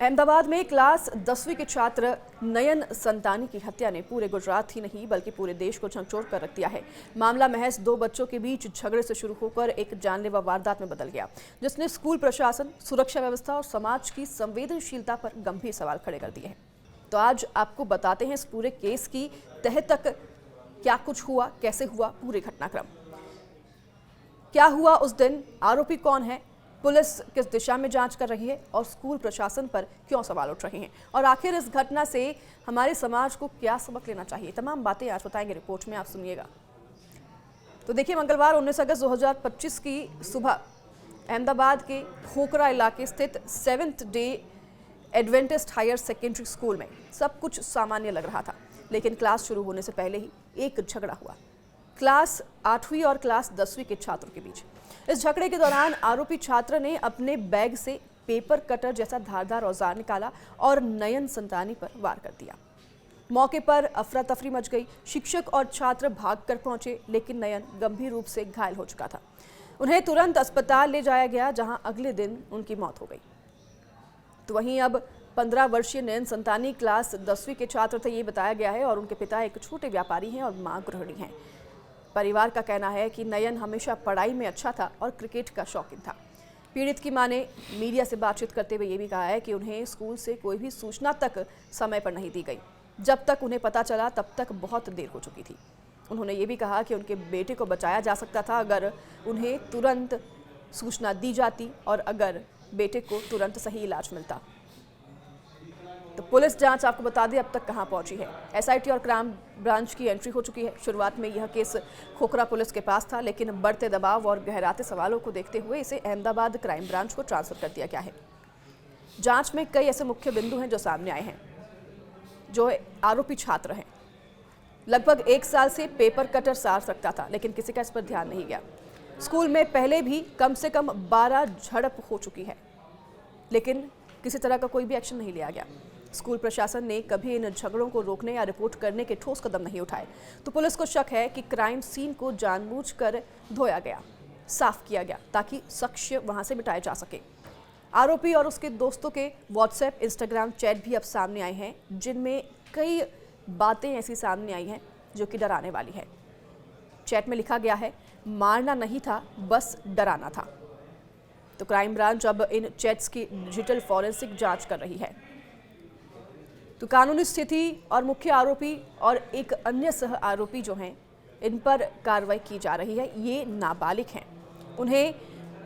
अहमदाबाद में क्लास 10वीं के छात्र नयन संतानी की हत्या ने पूरे गुजरात ही नहीं बल्कि पूरे देश को झकझोर कर रख दिया है। मामला महज दो बच्चों के बीच झगड़े से शुरू होकर एक जानलेवा वारदात में बदल गया, जिसने स्कूल प्रशासन, सुरक्षा व्यवस्था और समाज की संवेदनशीलता पर गंभीर सवाल खड़े कर दिए हैं। तो आज आपको बताते हैं इस पूरे केस की तह तक क्या कुछ हुआ, कैसे हुआ पूरे घटनाक्रम, क्या हुआ उस दिन, आरोपी कौन है, पुलिस किस दिशा में जांच कर रही है और स्कूल प्रशासन पर क्यों सवाल उठ रहे हैं, और आखिर इस घटना से हमारे समाज को क्या सबक लेना चाहिए। तमाम बातें आज बताएंगे रिपोर्ट में, आप सुनिएगा। तो देखिए, मंगलवार 19 अगस्त 2025 की सुबह अहमदाबाद के खोखरा इलाके स्थित 7th day Adventist higher secondary school में सब कुछ सामान्य लग रहा था, लेकिन क्लास शुरू होने से पहले ही एक झगड़ा हुआ क्लास 8वीं और क्लास 10वीं के छात्रों के बीच। इस झगड़े के दौरान आरोपी छात्र ने अपने बैग से पेपर कटर जैसा धारदार औजार निकाला और नयन संतानी पर वार कर दिया। मौके पर अफरा तफरी मच गई। शिक्षक और छात्र भागकर पहुंचे, लेकिन नयन गंभीर रूप से घायल हो चुका था। उन्हें तुरंत अस्पताल ले जाया गया, जहां अगले दिन उनकी मौत हो गई। तो वहीं अब 15 वर्षीय नयन संतानी क्लास 10वीं के छात्र थे, ये बताया गया है, और उनके पिता एक छोटे व्यापारी हैं और मां गृहिणी हैं। परिवार का कहना है कि नयन हमेशा पढ़ाई में अच्छा था और क्रिकेट का शौकीन था। पीड़ित की मां ने मीडिया से बातचीत करते हुए ये भी कहा है कि उन्हें स्कूल से कोई भी सूचना तक समय पर नहीं दी गई। जब तक उन्हें पता चला तब तक बहुत देर हो चुकी थी। उन्होंने ये भी कहा कि उनके बेटे को बचाया जा सकता था अगर उन्हें तुरंत सूचना दी जाती और अगर बेटे को तुरंत सही इलाज मिलता। तो पुलिस जांच आपको बता दें अब तक कहां पहुंची है। एसआईटी और क्राइम ब्रांच की एंट्री हो चुकी है। शुरुआत में यह केस खोखरा पुलिस के पास था, लेकिन बढ़ते दबाव और गहराते सवालों को देखते हुए इसे अहमदाबाद क्राइम ब्रांच को ट्रांसफर कर दिया गया है। जांच में कई ऐसे मुख्य बिंदु हैं जो सामने आए हैं। जो आरोपी छात्र हैं, लगभग 1 साल से पेपर कटर सार सकता था, लेकिन किसी का इस पर ध्यान नहीं गया। स्कूल में पहले भी कम से कम 12 झड़प हो चुकी है, लेकिन किसी तरह का कोई भी एक्शन नहीं लिया गया। स्कूल प्रशासन ने कभी इन झगड़ों को रोकने या रिपोर्ट करने के ठोस कदम नहीं उठाए। तो पुलिस को शक है कि क्राइम सीन को जानबूझकर धोया गया, साफ किया गया, ताकि साक्ष्य वहां से मिटाए जा सके। आरोपी और उसके दोस्तों के व्हाट्सएप, इंस्टाग्राम चैट भी अब सामने आए हैं, जिनमें कई बातें ऐसी सामने आई हैं जो कि डराने वाली है। चैट में लिखा गया है, मारना नहीं था, बस डराना था। तो क्राइम ब्रांच अब इन चैट्स की डिजिटल फॉरेंसिक जांच कर रही है। तो कानूनी स्थिति और मुख्य आरोपी और एक अन्य सह आरोपी जो हैं, इन पर कार्रवाई की जा रही है। ये नाबालिग हैं, उन्हें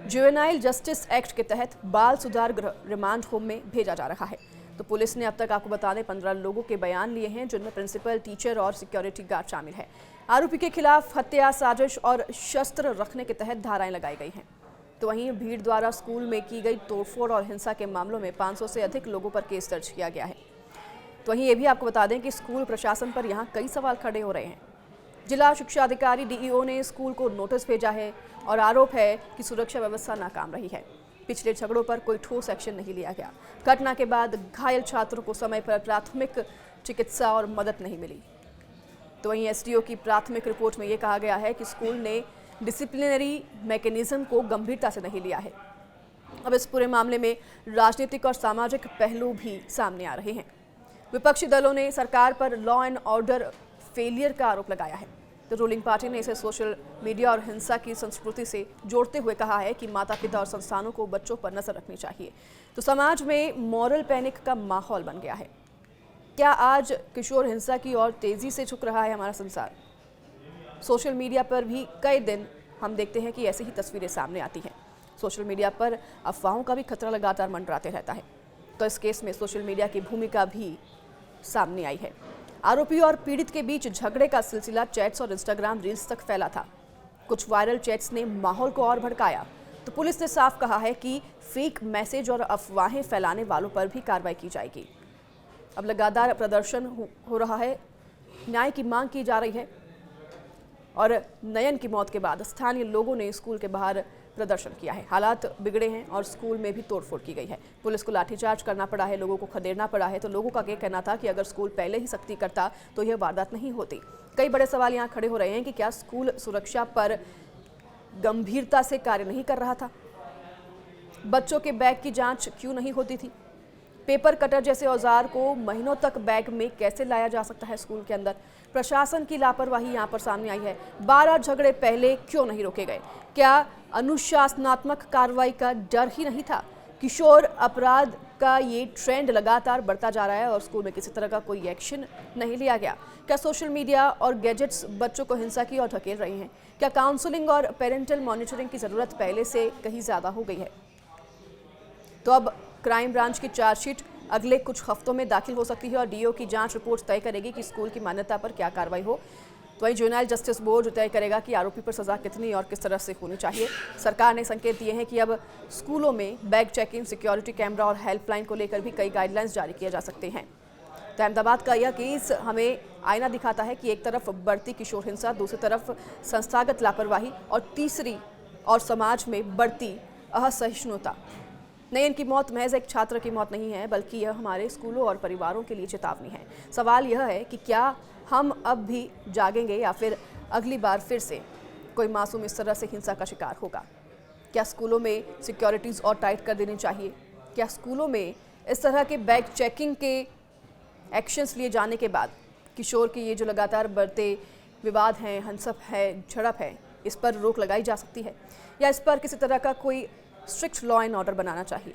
जुवेनाइल जस्टिस एक्ट के तहत बाल सुधार गृह रिमांड होम में भेजा जा रहा है। तो पुलिस ने अब तक आपको बता दें 15 लोगों के बयान लिए हैं, जिनमें प्रिंसिपल, टीचर और सिक्योरिटी गार्ड शामिल है। आरोपी के खिलाफ हत्या, साजिश और शस्त्र रखने के तहत धाराएं लगाई गई हैं। तो वहीं भीड़ द्वारा स्कूल में की गई तोड़फोड़ और हिंसा के मामलों में 500 से अधिक लोगों पर केस दर्ज किया गया है। तो वहीं ये भी आपको बता दें कि स्कूल प्रशासन पर यहाँ कई सवाल खड़े हो रहे हैं। जिला शिक्षा अधिकारी डीईओ ने स्कूल को नोटिस भेजा है और आरोप है कि सुरक्षा व्यवस्था नाकाम रही है। पिछले झगड़ों पर कोई ठोस एक्शन नहीं लिया गया। घटना के बाद घायल छात्रों को समय पर प्राथमिक चिकित्सा और मदद नहीं मिली। तो वहीं एसडीओ की प्राथमिक रिपोर्ट में ये कहा गया है कि स्कूल ने डिसिप्लिनरी मैकेनिज्म को गंभीरता से नहीं लिया है। अब इस पूरे मामले में राजनीतिक और सामाजिक पहलू भी सामने आ रहे हैं। विपक्षी दलों ने सरकार पर लॉ एंड ऑर्डर फेलियर का आरोप लगाया है। तो रूलिंग पार्टी ने इसे सोशल मीडिया और हिंसा की संस्कृति से जोड़ते हुए कहा है कि माता पिता और संस्थानों को बच्चों पर नजर रखनी चाहिए। तो समाज में मॉरल पैनिक का माहौल बन गया है। क्या आज किशोर हिंसा की ओर तेजी से झुक रहा है हमारा संसार? सोशल मीडिया पर भी कई दिन हम देखते हैं कि ऐसी ही तस्वीरें सामने आती हैं। सोशल मीडिया पर अफवाहों का भी खतरा लगातार मंडराते रहता है। तो इस केस में सोशल मीडिया की भूमिका भी सामने आई है। आरोपी और पीड़ित के बीच झगड़े का सिलसिला चैट्स और इंस्टाग्राम रील्स तक फैला था। कुछ वायरल चैट्स ने माहौल को और भड़काया। तो पुलिस ने साफ कहा है कि फेक मैसेज और अफवाहें फैलाने वालों पर भी कार्रवाई की जाएगी। अब लगातार प्रदर्शन हो रहा है, न्याय की मांग की जा रही है, और नयन की मौत के बाद स्थानीय लोगों ने स्कूल के बाहर प्रदर्शन किया है। हालात बिगड़े हैं और स्कूल में भी तोड़फोड़ की गई है। पुलिस को लाठीचार्ज करना पड़ा है, लोगों को खदेड़ना पड़ा है। तो लोगों का ये कहना था कि अगर स्कूल पहले ही सख्ती करता तो यह वारदात नहीं होती। कई बड़े सवाल यहाँ खड़े हो रहे हैं कि क्या स्कूल सुरक्षा पर गंभीरता से कार्य नहीं कर रहा था? बच्चों के बैग की जांच क्यों नहीं होती थी? पेपर कटर जैसे औजार को महीनों तक बैग में कैसे लाया जा सकता है स्कूल के अंदर? प्रशासन की लापरवाही यहाँ पर सामने आई है। 12 झगड़े पहले क्यों नहीं रोके गए? क्या अनुशासनात्मक कार्रवाई का डर ही नहीं था? किशोर अपराध का ये ट्रेंड लगातार बढ़ता जा रहा है और स्कूल में किसी तरह का कोई एक्शन नहीं लिया गया। क्या सोशल मीडिया और गैजेट्स बच्चों को हिंसा की ओर धकेल रही हैं? क्या काउंसलिंग और पेरेंटल मॉनिटरिंग की ज़रूरत पहले से कहीं ज़्यादा हो गई है? तो अब क्राइम ब्रांच की चार्जशीट अगले कुछ हफ्तों में दाखिल हो सकती है और डीओ की जांच रिपोर्ट तय करेगी कि स्कूल की मान्यता पर क्या कार्रवाई हो। तो वहीं जुवेनाइल जस्टिस बोर्ड तय करेगा कि आरोपी पर सजा कितनी और किस तरह से होनी चाहिए। सरकार ने संकेत दिए हैं कि अब स्कूलों में बैग चेकिंग, सिक्योरिटी कैमरा और हेल्पलाइन को लेकर भी कई गाइडलाइंस जारी किए जा सकते हैं। तो अहमदाबाद का यह केस हमें आईना दिखाता है कि एक तरफ बढ़ती किशोर हिंसा, दूसरी तरफ संस्थागत लापरवाही और तीसरी और समाज में बढ़ती असहिष्णुता। नयन की मौत महज एक छात्र की मौत नहीं है, बल्कि यह हमारे स्कूलों और परिवारों के लिए चेतावनी है। सवाल यह है कि क्या हम अब भी जागेंगे या फिर अगली बार फिर से कोई मासूम इस तरह से हिंसा का शिकार होगा? क्या स्कूलों में सिक्योरिटीज़ और टाइट कर देनी चाहिए? क्या स्कूलों में इस तरह के बैग चेकिंग के एक्शंस लिए जाने के बाद किशोर की ये जो लगातार बढ़ते विवाद हैं, हंसप है, झड़प है, इस पर रोक लगाई जा सकती है? या इस पर किसी तरह का कोई स्ट्रिक्ट लॉ एंड ऑर्डर बनाना चाहिए?